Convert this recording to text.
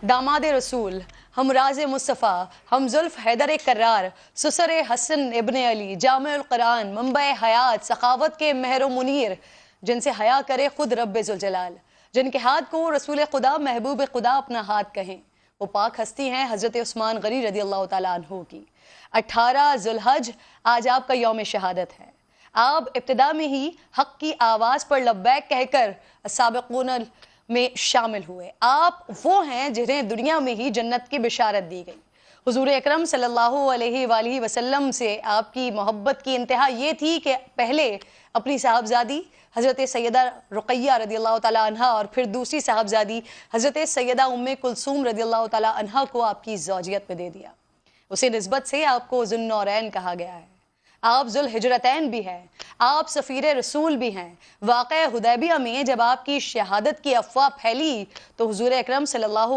داماد رسول، ہم راز مصطفیٰ، ہم زلف حیدر کرار، سسر حسن ابن علی، جامع القرآن، منبع حیات، سخاوت کے مہر و منیر، جن سے حیا کرے خود رب ذوالجلال، جن کے ہاتھ کو رسول خدا محبوب خدا اپنا ہاتھ کہیں، وہ پاک ہستی ہیں حضرت عثمان غنی رضی اللہ تعالیٰ عنہ کی۔ 18 ذوالحج آج آپ کا یوم شہادت ہے۔ آپ ابتدا میں ہی حق کی آواز پر لبیک کہہ کر سابقون میں شامل ہوئے۔ آپ وہ ہیں جنہیں دنیا میں ہی جنت کی بشارت دی گئی۔ حضور اکرم صلی اللہ علیہ وآلہ وسلم سے آپ کی محبت کی انتہا یہ تھی کہ پہلے اپنی صاحبزادی حضرت سیدہ رقیہ رضی اللہ تعالیٰ عنہ اور پھر دوسری صاحبزادی حضرت سیدہ ام کلثوم رضی اللہ تعالیٰ عنہ کو آپ کی زوجیت میں دے دیا۔ اسی نسبت سے آپ کو ذو النورین کہا گیا ہے۔ آپ ذو الحجرتین بھی ہیں، آپ سفیر رسول بھی ہیں۔ واقعہ حدیبیہ میں جب آپ کی شہادت کی افواہ پھیلی تو حضور اکرم صلی اللہ